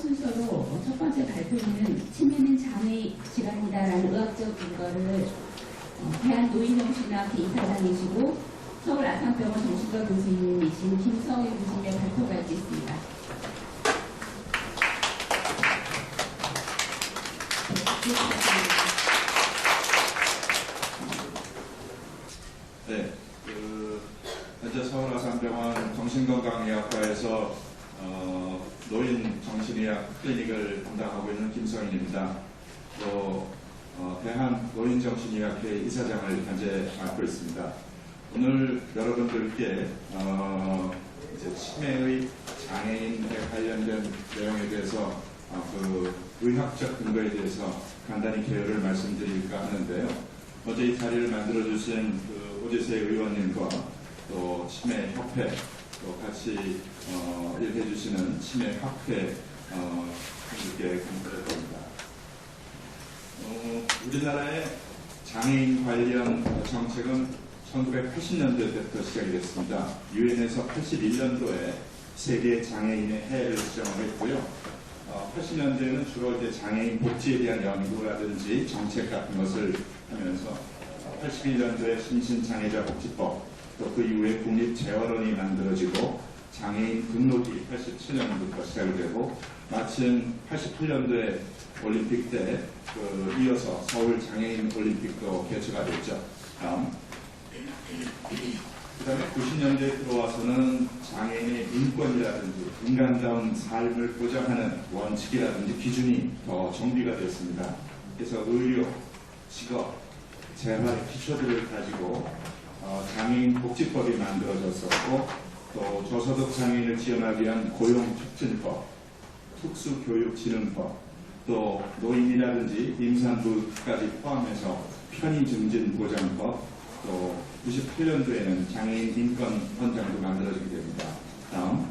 순서로 첫 번째 발표는 치매는 장의 질환이다라는 의학적 근거를 대한노인정신의학회 이사장이시고 서울 아산병원 정신과 교수님이신 김성윤 교수님의 발표가 있겠습니다. 네, 현재 서울 아산병원 정신건강의학과에서 노인 정신의학 클리닉을 담당하고 있는 김성인입니다. 또 대한 노인정신의학회 이사장을 현재 맡고 있습니다. 오늘 여러분들께 이제 치매의 장애인에 관련된 내용에 대해서 그 의학적 근거에 대해서 간단히 개요를 말씀드릴까 하는데요. 어제 이 자리를 만들어주신 그 오지세 의원님과 또 치매협회 또 같이 일해주시는 치매학회 분들께 감사드립니다. 우리나라의 장애인 관련 정책은 1980년도부터 시작이 됐습니다. 유엔에서 81년도에 세계 장애인의 해를 지정을 했고요. 80년대에는 주로 이제 장애인 복지에 대한 연구라든지 정책 같은 것을 하면서 81년도에 심신장애자 복지법, 또 그 이후에 국립재활원이 만들어지고 장애인 등록이 87년부터 시작이 되고 마침 88년도에 올림픽 때 이어서 서울 장애인 올림픽도 개최가 됐죠. 그 다음에 90년대에 들어와서는 장애인의 인권이라든지 인간다운 삶을 보장하는 원칙이라든지 기준이 더 정비가 됐습니다. 그래서 의료, 직업, 재활의 기초들을 가지고 장애인 복지법이 만들어졌었고 또 저소득 장애인을 지원하기 위한 고용촉진법, 특수교육진흥법, 또 노인이라든지 임산부까지 포함해서 편의증진보장법, 또 98년도에는 장애인 인권헌장도 만들어지게 됩니다. 다음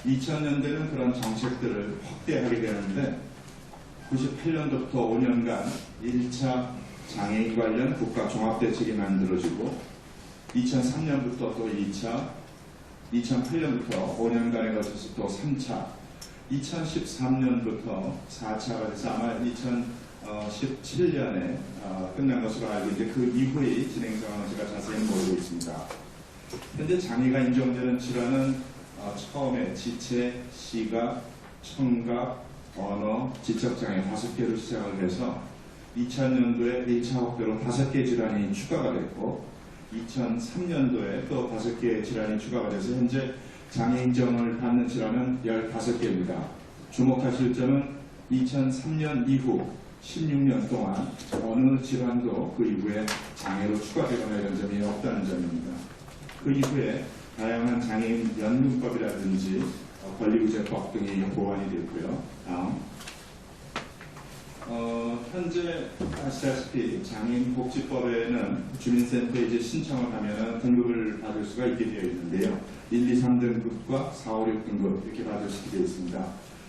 2000년대는 그런 정책들을 확대하게 되는데 98년도부터 5년간 1차 장애인 관련 국가 종합대책이 만들어지고 2003년부터 또 2차, 2008년부터 5년간에 걸쳐서 또 3차, 2013년부터 4차가 돼서 아마 2017년에 끝난 것으로 알고 있는데 그 이후의 진행 상황은 제가 자세히 모르고 있습니다. 현재 장애가 인정되는 질환은 처음에 지체, 시각, 청각, 언어, 지적장애 5개로 시작을 해서 2000년도에 1차 확대로 5개 질환이 추가가 됐고 2003년도에 또 5개의 질환이 추가가 돼서 현재 장애 인정을 받는 질환은 15개입니다. 주목하실 점은 2003년 이후 16년 동안 어느 질환도 그 이후에 장애로 추가되거나 이런 점이 없다는 점입니다. 그 이후에 다양한 장애인 연금법이라든지 권리구제법 등이 보완이 됐고요. 다음 현재 아시다시피 장애인 복지법에는 주민센터에 이제 신청을 하면 등급을 받을 수가 있게 되어 있는데요. 1, 2, 3등급과 4, 5, 6등급 이렇게 받을 수 있게 되어 있습니다.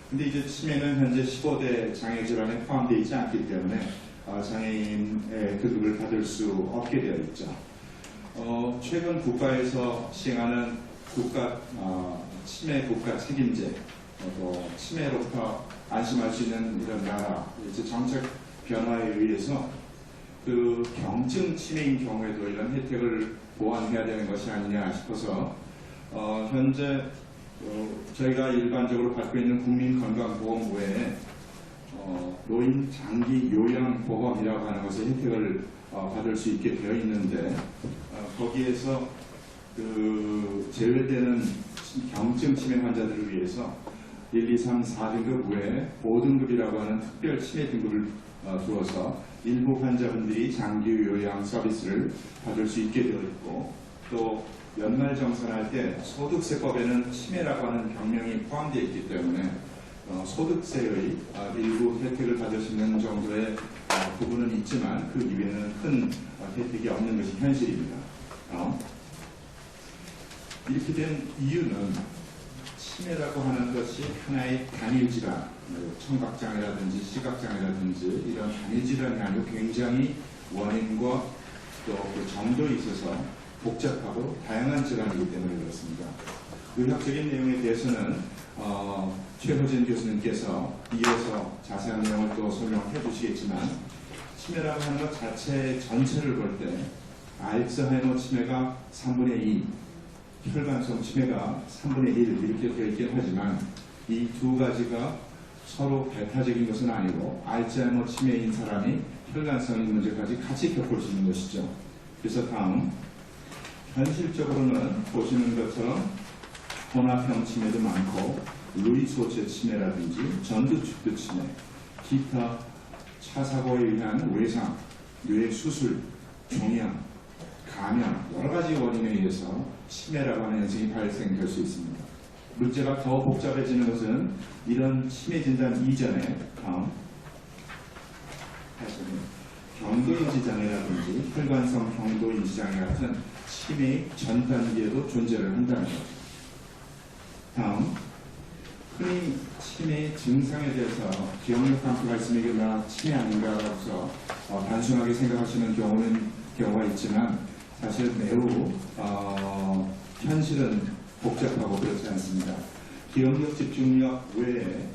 근데 이제 치매는 현재 15대 장애 질환에 포함되어 있지 않기 때문에 장애인의 등급을 받을 수 없게 되어 있죠. 최근 국가에서 시행하는 치매 국가 책임제, 또 치매로부터 안심할 수 있는 이런 나라, 이제 정책 변화에 의해서 그 경증 치매인 경우에도 이런 혜택을 보완해야 되는 것이 아니냐 싶어서 현재 저희가 일반적으로 받고 있는 국민건강보험 외에 노인 장기 요양보험이라고 하는 것의 혜택을 받을 수 있게 되어 있는데 거기에서 그 제외되는 경증 치매 환자들을 위해서 1, 2, 3, 4등급 외에 5등급이라고 하는 특별 치매 등급을 두어서 일부 환자분들이 장기 요양 서비스를 받을 수 있게 되어 있고 또 연말정산할 때 소득세법에는 치매라고 하는 병명이 포함되어 있기 때문에 소득세의 일부 혜택을 받을 수 있는 정도의 부분은 있지만 그 이외에는 큰 혜택이 없는 것이 현실입니다. 이렇게 된 이유는 치매라고 하는 것이 하나의 단일질환, 청각장애라든지 시각장애라든지 이런 단일질환이 아니고 굉장히 원인과 또 그 정도에 있어서 복잡하고 다양한 질환이기 때문에 그렇습니다. 의학적인 내용에 대해서는 최호진 교수님께서 이어서 자세한 내용을 또 설명해 주시겠지만, 치매라고 하는 것 자체 전체를 볼 때 알츠하이머 치매가 3분의 2, 혈관성 치매가 3분의 1 이렇게 되어 있긴 하지만 이 두 가지가 서로 배타적인 것은 아니고 알츠하이머 치매인 사람이 혈관성인 문제까지 같이 겪을 수 있는 것이죠. 그래서 다음, 현실적으로는 보시는 것처럼 혼합형 치매도 많고 루이소체 치매라든지 전두축두 치매, 기타 차 사고에 의한 외상, 뇌 수술, 종양, 감염 여러 가지 원인에 의해서 치매라고 하는 현상이 발생될 수 있습니다. 문제가 더 복잡해지는 것은 이런 치매 진단 이전에 다음 경도인지장애라든지 혈관성 경도인지장애 같은 치매의 전 단계에도 존재를 한다는 것. 다음, 흔히 치매의 증상에 대해서 기억력 감퇴가 있으면 이게 나 치매 아닌가라고서 단순하게 생각하시는 경우가 있지만 사실 매우 현실은 복잡하고 그렇지 않습니다. 기억력 집중력 외에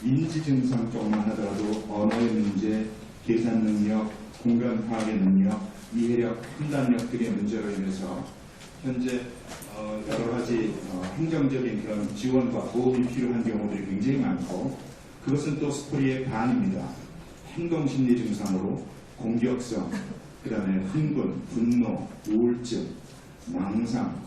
인지 증상 쪽만 하더라도 언어의 문제, 계산 능력, 공간 파악의 능력, 이해력, 판단력들의 문제로 인해서 현재 여러 가지 행정적인 그런 지원과 보험이 필요한 경우들이 굉장히 많고, 그것은 또 스토리의 반입니다. 행동심리 증상으로 공격성, 그 다음에 흥분, 분노, 우울증, 망상,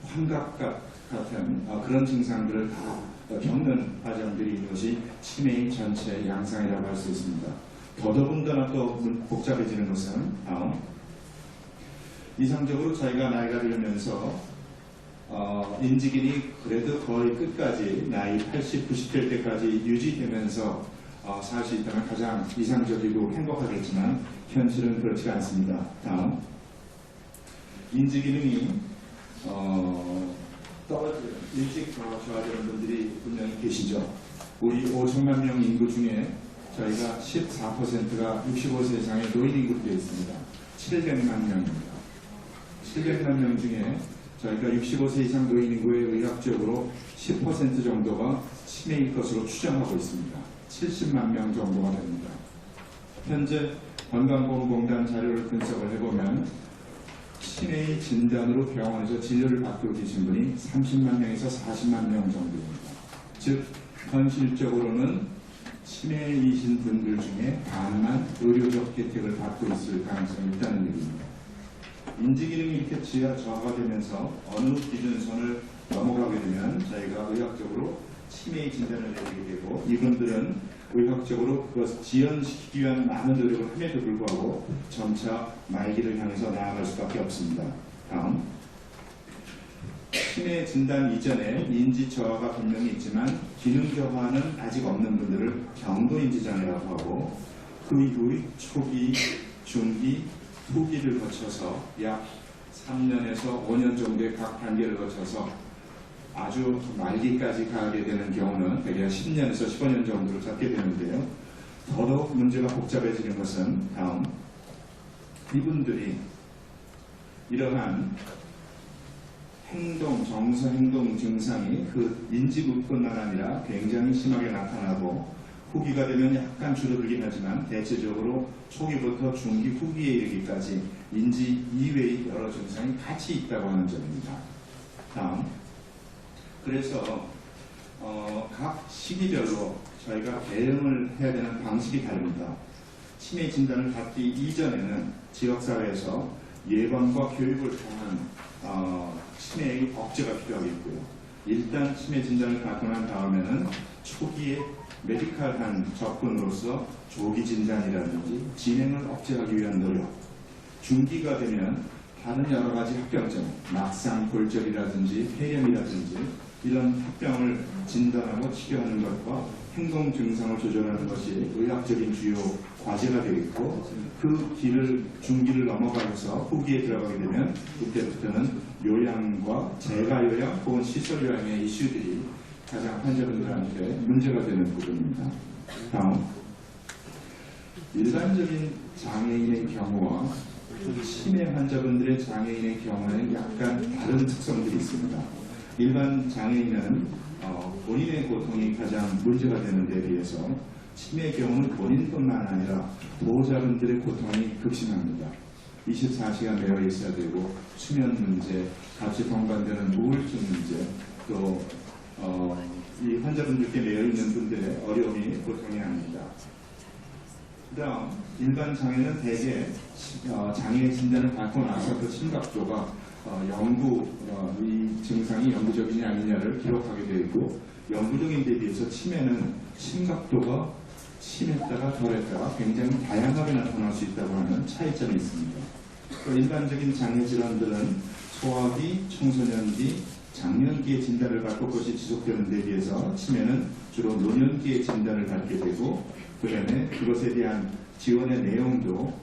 환각각 같은 그런 증상들을 다 겪는 과정들이 있는 것이 치매의 전체 양상이라고 할 수 있습니다. 더더군다나 또 복잡해지는 것은 다음, 이상적으로 저희가 나이가 들면서 인지기능이 그래도 거의 끝까지 나이 80, 90될 때까지 유지되면서 살 수 있다면 가장 이상적이고 행복하겠지만 현실은 그렇지 않습니다. 다음, 인지기능이 일찍 좋아지는 분들이 분명히 계시죠. 우리 5천만 명 인구 중에 저희가 14%가 65세 이상의 노인 인구로 되어 있습니다. 700만 명입니다. 700만 명 중에 저희가 65세 이상 노인 인구의 의학적으로 10% 정도가 치매일 것으로 추정하고 있습니다. 70만 명 정도가 됩니다. 현재 건강보험공단 자료를 분석을 해보면 치매의 진단으로 병원에서 진료를 받고 계신 분이 30만 명에서 40만 명 정도입니다. 즉 현실적으로는 치매이신 분들 중에 반만 의료적 혜택을 받고 있을 가능성이 있다는 얘기입니다. 인지기능이 이렇게 저하가 되면서 어느 기준선을 넘어가게 되면 저희가 의학적으로 치매의 진단을 내리게 되고, 이분들은 의학적으로 그것을 지연시키기 위한 많은 노력을 함에도 불구하고 점차 말기를 향해서 나아갈 수밖에 없습니다. 다음, 치매 진단 이전에 인지 저하가 분명히 있지만 기능 저하는 아직 없는 분들을 경도인지장애라고 하고, 그 이후의 초기, 중기, 후기를 거쳐서 약 3년에서 5년 정도의 각 단계를 거쳐서 아주 말기까지 가게 되는 경우는 대개 10년에서 15년 정도를 잡게 되는데요. 더더욱 문제가 복잡해지는 것은 다음, 이분들이 이러한 정서 행동 증상이 그 인지부뿐만 아니라 굉장히 심하게 나타나고 후기가 되면 약간 줄어들긴 하지만 대체적으로 초기부터 중기, 후기에 이르기까지 인지 이외의 여러 증상이 같이 있다고 하는 점입니다. 다음, 그래서 각 시기별로 저희가 대응을 해야 되는 방식이 다릅니다. 치매 진단을 받기 이전에는 지역사회에서 예방과 교육을 통한 치매의 억제가 필요하겠고요. 일단 치매 진단을 받고 난 다음에는 초기에 메디컬한 접근으로서 조기 진단이라든지 진행을 억제하기 위한 노력, 중기가 되면 다른 여러 가지 합병증, 막상 골절이라든지 폐렴이라든지 이런 합병을 진단하고 치료하는 것과 행동 증상을 조절하는 것이 의학적인 주요 과제가 되겠고, 그 길을 중기를 넘어가면서 후기에 들어가게 되면 그때부터는 요양과 재가요양 혹은 시설요양의 이슈들이 가장 환자분들한테 문제가 되는 부분입니다. 다음, 일반적인 장애인의 경우와 치매 환자분들의 장애인의 경우에는 약간 다른 특성들이 있습니다. 일반 장애인은 본인의 고통이 가장 문제가 되는 데 비해서 치매의 경우는 본인뿐만 아니라 보호자분들의 고통이 극심합니다. 24시간 매여 있어야 되고 수면 문제, 같이 동반되는 우울증 문제, 또 이 환자분들께 매여 있는 분들의 어려움이 보통이 아닙니다. 그다음 일반 장애는 대개 장애 진단을 받고 나서 그 심각도가 이 증상이 영구적이냐 아니냐를 기록하게 되어 있고, 영구적인 데 비해서 치매는 심각도가 심했다가 덜했다가 굉장히 다양하게 나타날 수 있다고 하는 차이점이 있습니다. 또 일반적인 장애 질환들은 소아기, 청소년기, 장년기의 진단을 받고 그것이 지속되는 데 비해서 치매는 주로 노년기의 진단을 받게 되고, 그 다음에 그것에 대한 지원의 내용도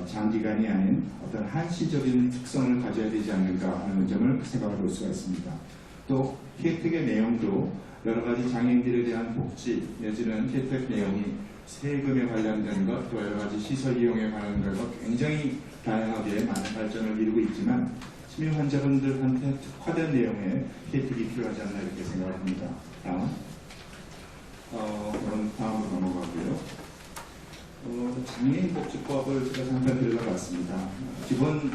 장기간이 아닌 어떤 한시적인 특성을 가져야 되지 않는가 하는 점을 생각해 볼 수가 있습니다. 또 혜택의 내용도 여러 가지 장애인들에 대한 복지 내지는 혜택 내용이 세금에 관련된 것, 또 여러 가지 시설 이용에 관련된 것 굉장히 다양하게 많은 발전을 이루고 있지만 치매 환자분들한테 특화된 내용의 혜택이 필요하지 않나 이렇게 생각합니다. 다음으로 넘어가고요. 장애인복지법을 제가 잠깐 들여다봤습니다. 기본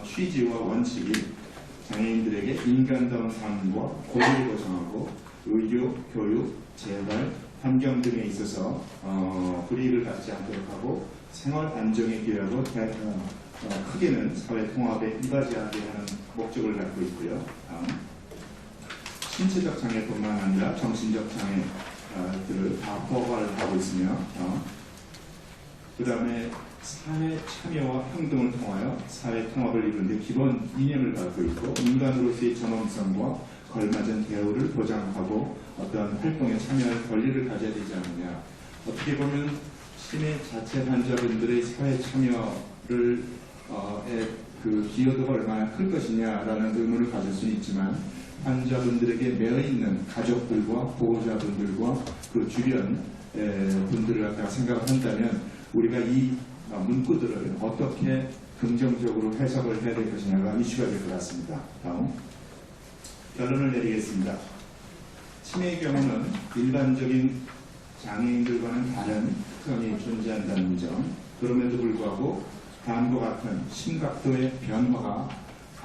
취지와 원칙이 장애인들에게 인간다운 삶과 권리를 보장하고 의료, 교육, 재발, 환경 등에 있어서 불이익을 받지 않도록 하고 생활 안정에 기여하고 크게는 사회 통합에 이바지하게 하는 목적을 갖고 있고요. 신체적 장애뿐만 아니라 정신적 장애들을 다 포괄을 하고 있으며 그 다음에 사회 참여와 행동을 통하여 사회 통합을 이루는 데 기본 이념을 갖고 있고, 인간으로서의 전범성과 걸맞은 대우를 보장하고 어떤 활동에 참여할 권리를 가져야 되지 않느냐. 어떻게 보면 치매 자체 환자분들의 사회 참여를 그 기여도가 얼마나 클 것이냐라는 의문을 가질 수는 있지만, 환자분들에게 매여있는 가족들과 보호자분들과 그 주변 분들을 갖다가 생각을 한다면 우리가 이 문구들을 어떻게 긍정적으로 해석을 해야 될 것이냐가 이슈가 될 것 같습니다. 다음 결론을 내리겠습니다. 치매의 경우는 일반적인 장애인들과는 다른 특성이 존재한다는 점, 그럼에도 불구하고 다음과 같은 심각도의 변화가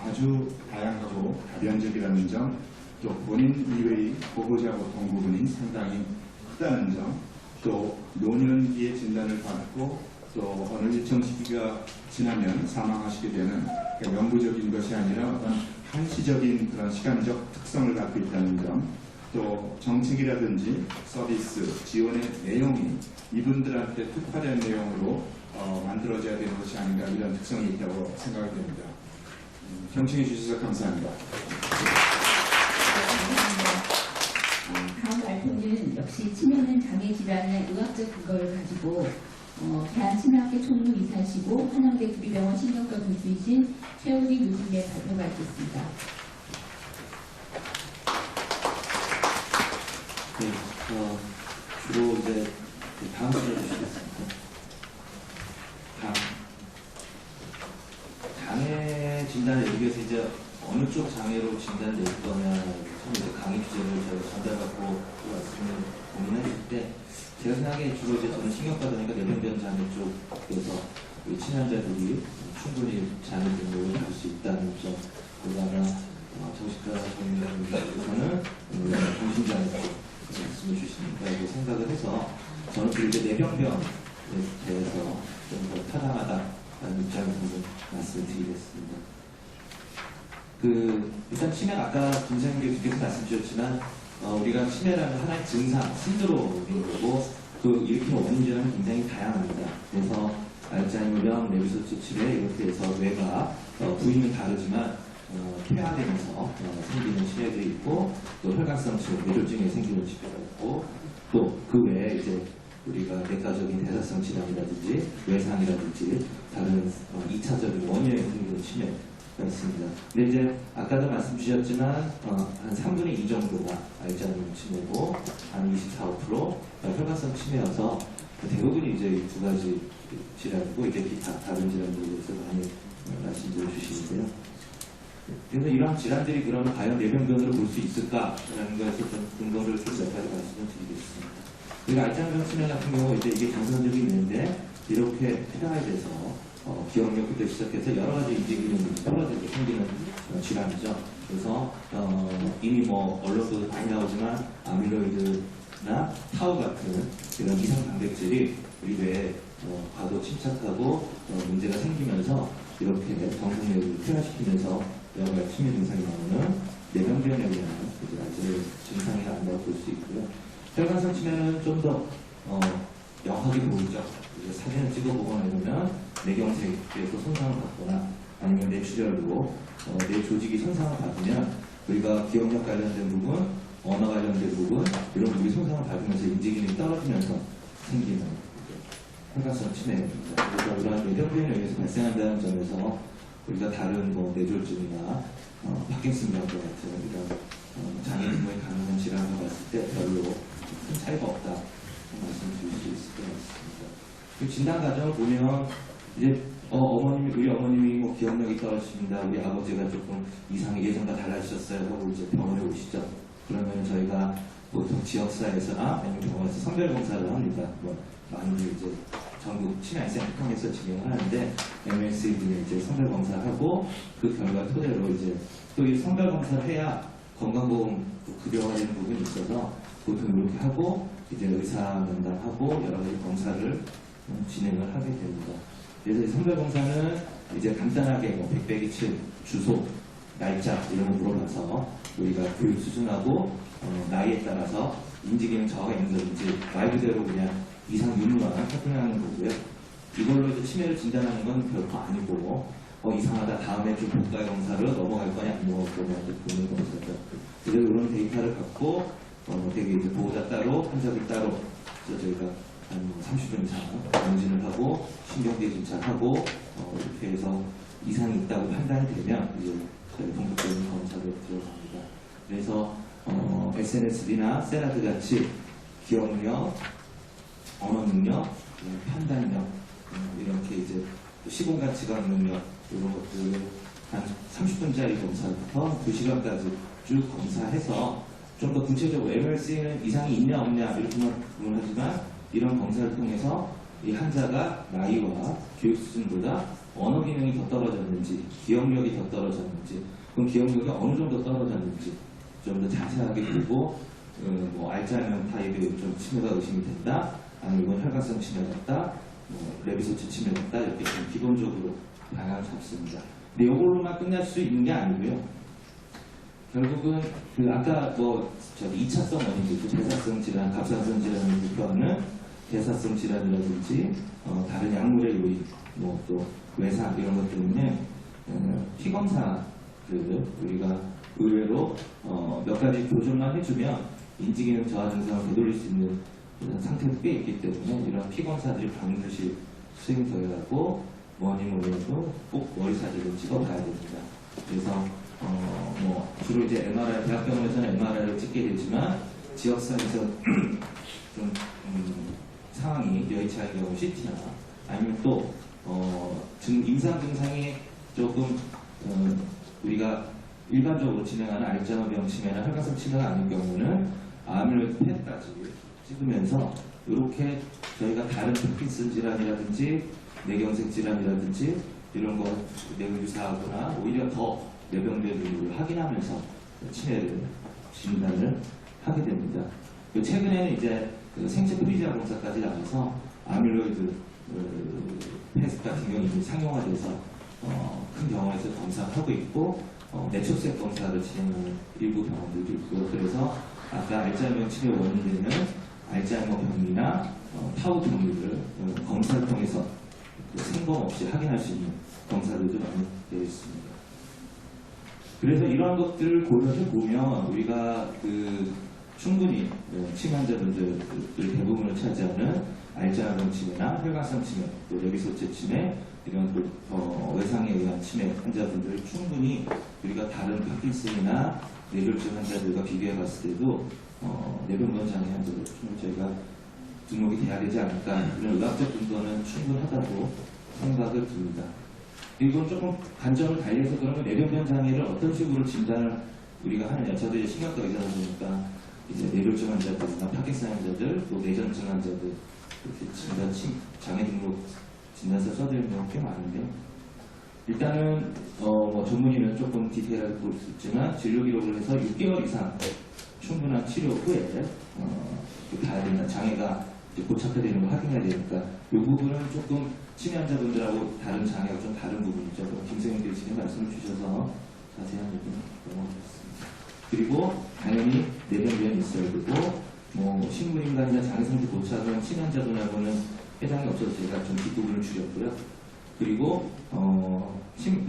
아주 다양하고 다변적이라는 점, 또 본인 이외의 보호자 고통 부분이 상당히 크다는 점, 또 노년기의 진단을 받고 또 어느 일정 시기가 지나면 사망하시게 되는 영구적인 것이 아니라 어떤 한시적인 그런 시간적 특성을 갖고 있다는 점, 또 정책이라든지 서비스, 지원의 내용이 이분들한테 특화된 내용으로 만들어져야 되는 것이 아닌가, 이런 특성이 있다고 생각이 됩니다. 경청해 주셔서 감사합니다. 다음 발표는 역시 치매는 장애 질환의 의학적 근거를 가지고 대한치매학회 총무이사시고 한양대 구리병원 신경과 교수이신 최우리 교수님의 발표가 있겠습니다. 네, 주로 이제 다음 슬라이드 주시겠습니까? 장애 진단을 여기 위해서 이제 어느 쪽 장애로 진단을 내릴 거냐, 처음 이제 강의 주제를 저희가 전달받고 말씀을 고민했을 때, 제가 생각에 주로 이제 저는 신경과다니까 뇌병변 장애 쪽에서 우리 친환자들이 충분히 장애 등록을 할 수 있다는 점, 그다음에 정신과 전문가에서는 정신장애 쪽 말씀을 주시니까 생각을 해서 저는 그 이제 뇌병변에 대해서 좀 더 타당하다라는 입장에서 한번 말씀을 드리겠습니다. 일단 치매가 아까 김상현 교수께서 말씀 주셨지만, 우리가 치매라는 하나의 증상, 신드롬인 거고, 그 일으키는 원인들은 굉장히 다양합니다. 그래서 알츠하이머병, 뇌비소치 치매 이렇게 해서 뇌가 부위는 다르지만 퇴화되면서 생기는 치매도 있고, 또 혈관성 치매, 뇌졸중에 생기는 치매가 있고, 또 그 외에 이제 우리가 내과적인 대사성 질환이라든지 외상이라든지 다른 2차적인 원인에 생기는 치매가 있습니다. 근데 이제 아까도 말씀 주셨지만 한 3분의 2 정도가 알츠하이머 치매고 한 24~25% 혈관성 치매여서 대부분이 이제 이 두 가지 질환이고, 이제 기타 다른 질환들에 대해서 많이 말씀을 주시는데요. 그래서 이러한 질환들이 그러면 과연 뇌병변으로 볼 수 있을까라는 것에서 좀 근거를 좀 몇 가지 말씀을 드리겠습니다. 그리고 알츠하이머 치매 같은 경우 이제 이게 정상적이 있는데 이렇게 폐하에 대해서 기억력부터 시작해서 여러 가지 인지 기능이 떨어지게 생기는 질환이죠. 그래서 이미 뭐 언론도 많이 나오지만 아밀로이드나 타우 같은 이런 이상 단백질이 우리 뇌에 과도 침착하고 문제가 생기면서 이렇게 정상력을 퇴화시키면서 여러 가지 치매 증상이 나오는 뇌병변에 의한 아주 증상이 난다고 볼 수 있고요. 혈관성 치매는 좀 더 영하게 보이죠. 사진을 찍어보거나 이러면 뇌경색에서 손상을 받거나 아니면 뇌출혈로 뇌 조직이 손상을 받으면 우리가 기억력 관련된 부분, 언어 관련된 부분 이런 부분이 손상을 받으면서 인지기능이 떨어지면서 생기는 혈관성 치매입니다. 그래서 이러한 뇌병변에 의해서 발생한다는 점에서 우리가 다른 뭐 뇌졸중이나 파킨슨병과 같은 이런 장애 등의 가능한 질환을 봤을 때 별로 큰 차이가 없다 말씀드릴 수 있을 것 같습니다. 그 진단 과정을 보면 이제 우리 어머님이 뭐 기억력이 떨어지십니다. 우리 아버지가 조금 이상이 예전과 달라지셨어요 하고 이제 병원에 오시죠. 그러면 저희가 보통 지역사회에서나 아니면 병원에서 선별 검사를 합니다. 뭐 많이들 이제 전국 치매센터 통해서 진행을 하는데 MSE 등에 이제 선별 검사하고 그 결과 토대로 이제 또 이 선별 검사를 해야 건강보험 급여가 되는 부분이 있어서 보통 이렇게 하고 이제 의사 면담하고 여러 가지 검사를 진행을 하게 됩니다. 그래서 이 선별 검사는 이제 간단하게 뭐 백배기침, 주소, 날짜 이런 거 물어봐서 우리가 교육 수준하고 나이에 따라서 인지기능 저하가 있는 건지 말 그대로 그냥 이상 유무만 확인하는 거고요. 이걸로 이제 치매를 진단하는 건 결코 아니고 이상하다 다음에 좀 복가 검사를 넘어갈 거냐 안 넘어갈 거냐 보는 검사죠. 그래서 이런 데이터를 갖고 되게 이제 보호자 따로 환자들 따로 저희가 한 30분 이상 검진을 하고 신경계 진찰하고 이렇게 해서 이상이 있다고 판단이 되면 이제 저희 본격적인 검사로 들어갑니다. 그래서 SNS나 세라드 같이 기억력, 언어 능력, 판단력 이렇게 이제 시공간 지각 능력 이런 것들을 한 30분짜리 검사부터 2시간까지 쭉 검사해서 좀 더 구체적으로 MLC는 이상이 있냐 없냐 이렇게만 구분하지만 이런 검사를 통해서 이 환자가 나이와 교육 수준보다 언어 기능이 더 떨어졌는지 기억력이 더 떨어졌는지 그럼 기억력이 어느 정도 떨어졌는지 좀 더 자세하게 보고 뭐 알츠하이머 타입의 좀 치매가 의심이 된다 아니면 혈관성 치매 같다 레비소치 치매 같다 이렇게 좀 기본적으로 방향을 잡습니다. 근데 이걸로만 끝날 수 있는 게 아니고요. 결국은 그 아까 뭐 저기 2차성 원인들, 대사성 질환, 갑상선 질환을 대표하는 대사성 질환이라든지 다른 약물의 요인, 뭐 또 외상 이런 것 때문에 피검사 우리가 의외로 몇 가지 교정만 해주면 인지기능 저하 증상을 되돌릴 수 있는 그런 상태도 꽤 있기 때문에 이런 피검사들이 반드시 수행되어야 하고 뭐니 뭐니도 꼭 머리 사진을 찍어봐야 됩니다. 그래서 뭐 주로 이제 MRI, 대학병원에서는 MRI를 찍게 되지만 지역사회에서 좀 상황이 여의치 않은 경우 CT나 아니면 또 임상 증상이 조금 우리가 일반적으로 진행하는 알츠하이머병 치매나 혈관성 치매가 아닌 경우는 아밀로이드 펫까지 찍으면서 이렇게 저희가 다른 파킨슨 질환이라든지 뇌경색 질환이라든지 이런 거 뇌를 유사하거나 오히려 더 뇌병변을 확인하면서 치매를 진단을 하게 됩니다. 최근에는 이제 그 생체 프리지아 검사까지 나와서 아밀로이드 펫 같은 경우는 상용화돼서 큰 병원에서 검사하고 있고 내척색 검사를 진행하는 일부 병원들도 있고요. 그래서 아까 알츠하이머 치매 원인이 되는 알츠하이머 병이나 타우 병리를 검사를 통해서 생검 없이 확인할 수 있는 검사들도 많이 되어 있습니다. 그래서 이러한 것들을 고려해 보면 우리가 충분히 치매 환자분들 대부분을 차지하는 알츠하이머 치매나 혈관성 치매, 또 레비소체 치매 이런 외상에 의한 치매 환자분들 충분히 우리가 다른 파킨슨이나 뇌졸중 환자들과 비교해 봤을 때도 뇌병변 장애 환자들 저희가 등록이 돼야 되지 않을까 이런 의학적 근거는 충분하다고 생각을 듭니다. 그리고 조금 관점을 달리해서 그러면 뇌병변 장애를 어떤 식으로 진단을 우리가 하느냐. 저도 이제 신경과 의사다 보니까 이제 뇌졸중 환자들이나 파킨슨 환자들, 또 뇌전증 환자들 이렇게 진단 장애 등록 진단서 써드리는 경우가 꽤 많은데 일단은 뭐 전문의는 조금 디테일하게 볼 수 있지만 진료 기록을 해서 6개월 이상 충분한 치료 후에 가야 된다. 장애가 이제 고착화되는 걸 확인해야 되니까 이 부분은 조금 치매 환자분들하고 다른 장애가 좀 다른 부분이죠. 김세영 교수님 말씀을 주셔서 자세한 얘기는 넘어가겠습니다. 그리고 당연히 뇌병변이 있어야 되고 뭐 식물인간이나 장애 상태 고착은 치매 환자분하고는 해당이 없어서 제가 좀 뒷부분을 줄였고요. 그리고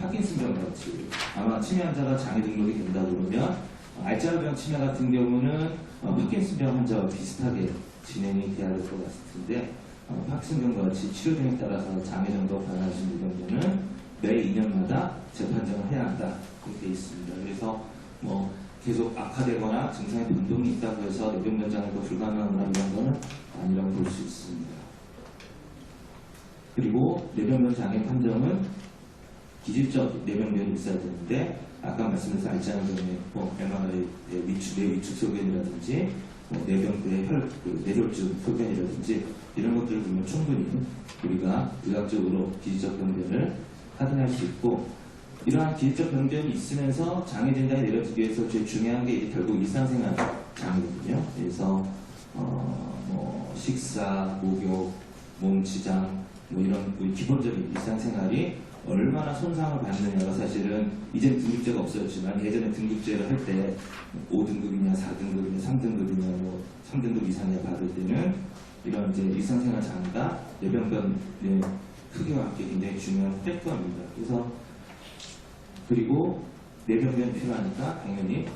파킨슨병 같이 아마 치매 환자가 장애 등록이 된다 그러면 알츠하이머병 치매 같은 경우는 파킨슨병 환자와 비슷하게 진행이 돼야 될 것 같은데 파킨슨병과 같이 치료 등에 따라서 장애 정도가 변할 수 있는 경우는 매 2년마다 재판정을 해야 한다 그렇게 되어 있습니다. 그래서 뭐 계속 악화되거나 증상의 변동이 있다고 해서 뇌병변 장애가 불가능하거나 이런 거는 아니라고 볼 수 있습니다. 그리고 뇌병변 장애 판정은 기질적 뇌병변이 있어야 되는데 아까 말씀드린 알츠하이머병의 MRI 뇌 위축 소견이라든지 뇌졸중 소견이라든지 이런 것들을 보면 충분히 우리가 의학적으로 기질적 병변을 확인할 수 있고 이러한 기질적 병변이 있으면서 장애 진단이 내려지기 위해서 제일 중요한 게 결국 일상생활 장애거든요. 그래서 뭐 식사, 목욕, 몸지장 뭐 이런 기본적인 일상생활이 얼마나 손상을 받느냐가 사실은 이제는 등급제가 없어졌지만 예전에 등급제를 할 때 5등급이냐 4등급이냐 3등급이냐 뭐 3등급 이상이냐 받을 때는 이런 이제 일상생활 장애가 뇌병변의 크기와 함께 굉장히 중요한 팩터입니다. 그래서 그리고 뇌병변이 필요하니까 당연히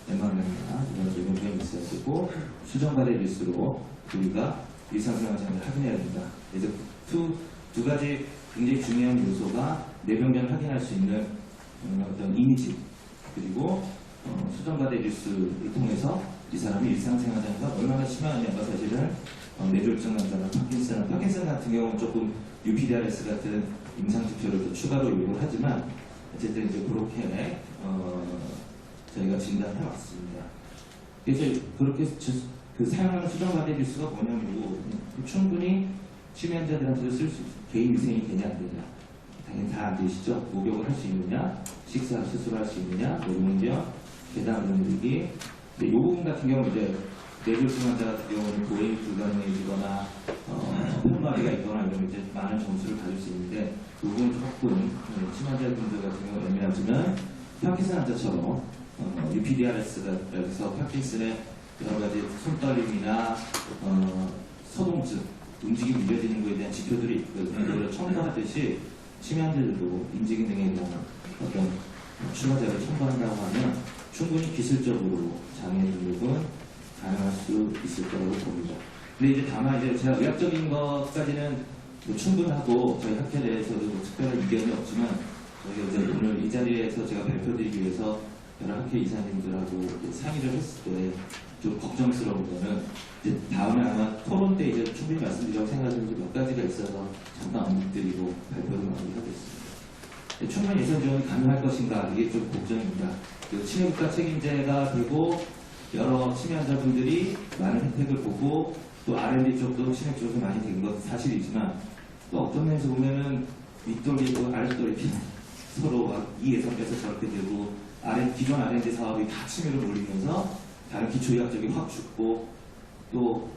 MRI나 이런 뇌병변이 있어야 되고 수정과대일수록 우리가 일상생활 장애를 확인해야 된다. 그래서 두 가지 굉장히 중요한 요소가 뇌병변을 확인할 수 있는 어떤 이미지 그리고 수정과대 일수를 통해서 이 사람이 일상생활 장애가 얼마나 심하냐가 사실은 뇌졸중 환자나 파킨슨 같은 경우는 조금 UPDRS 같은 임상 지표를 또 추가로 요구를 하지만 어쨌든 이제 그렇게 저희가 진단해 왔습니다. 그래서 그렇게 그 사용하는 수정과대 일수가 뭐냐면 충분히 치매 환자들한테도 쓸 수 있어요. 개인 위생이 되냐 안 되냐 당연히 다 안 되시죠. 목욕을 할 수 있느냐 식사 스스로 할 수 있느냐 노동력 계단 오르기 근데 이 부분 같은 경우 이제 뇌졸중 환자 같은 경우는 보행이 불가능해지거나 폰마비가 있거나 이런 이제 많은 점수를 받을 수 있는데 그 부분 조금 치매 환자분들 같은 경우 애매하지만 파킨슨 환자처럼 UPDRS가 그래서 파킨슨의 여러 가지 손떨림이나 서동증 움직임이 느려지는 것에 대한 지표들이 있거든요. 이걸 첨가하듯이 치매 환자들도 인지기 등에 대한 어떤 추가자를 첨가한다고 하면 충분히 기술적으로 장애 등록은 가능할 수 있을 거라고 봅니다. 근데 이제 다만 이제 제가 의학적인 것까지는 뭐 충분하고 저희 학회 내에서도 뭐 특별한 이견이 없지만 저희가 이제 오늘 이 자리에서 제가 발표드리기 위해서 여러 학회 이사님들하고 상의를 했을 때 좀 걱정스러운 거는 이제 다음에 아마 토론 때 이제 충분히 말씀드리려고 생각하는 몇 가지가 있어서 잠깐 언급드리고 발표를 마무리하겠습니다. 충분히 예산 지원이 가능할 것인가 이게 좀 걱정입니다. 그 치매국가 책임제가 되고 여러 치매 환자분들이 많은 혜택을 보고 또 R&D 쪽도 치매 쪽에서 많이 된 것 사실이지만 또 어떤 면에서 보면은 윗돌리고 아랫돌 이렇게 서로 이 예산에서 저렇게 되고 기존 R&D 사업이 다 치매로 몰리면서 다른 기초의학적이 확 죽고 또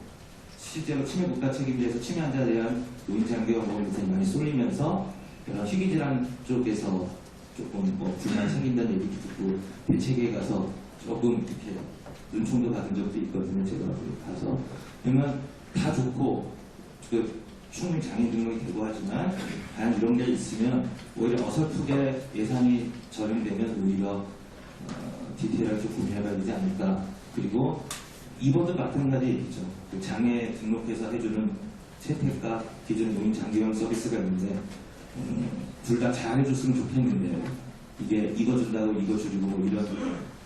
실제로 치매 국가 책임제에서 치매 환자에 대한 노인장기와 보험이 많이 쏠리면서 여러 희귀질환 쪽에서 조금 뭐 불만이 생긴다는 얘기 듣고 대책에 가서 조금 이렇게 눈총도 받은 적도 있거든요. 제가 가서 그러면 다 좋고 그 충분히 장애 등록이 되고 하지만 다른 이런 게 있으면 오히려 어설프게 예산이 절용되면 오히려 디테일하게 좀 고민해봐야 되지 않을까. 그리고 이번도 마찬가지 얘기죠. 그 장애 등록해서 해주는 채택과 기존 노인 장기병 서비스가 있는데 둘 다 잘해줬으면 좋겠는데 이게 이거 준다고 이거 줄이고 뭐 이런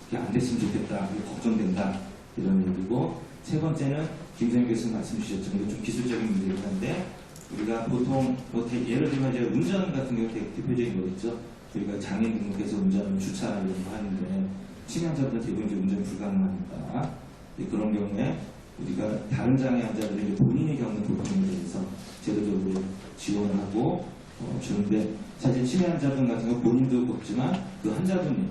게 안 됐으면 좋겠다. 걱정된다. 이런 얘기고 세 번째는 김세영 교수님 말씀 주셨지만 좀 기술적인 문제긴 한데 우리가 보통 예를 들면 이제 운전 같은 경우 되게 대표적인 거겠죠. 저희가 장애인 등록해서 운전 주차 이런 거 하는데 치매환자분들 대부분 이제 운전 불가능하니까 그런 경우에 우리가 다른 장애 환자들이 이제 본인이 겪는 고통에 대해서 제도적으로 지원을 하고 주는데 사실 치매 환자분 같은 경우 본인도 겪지만 그 환자분이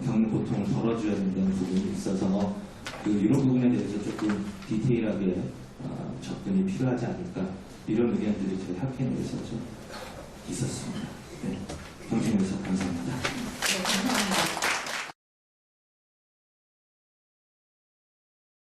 겪는 고통을 덜어줘야 된다는 부분이 있어서 이런 부분에 대해서 조금 디테일하게 접근이 필요하지 않을까 이런 의견들이 저희 학회 내에서 좀 있었습니다.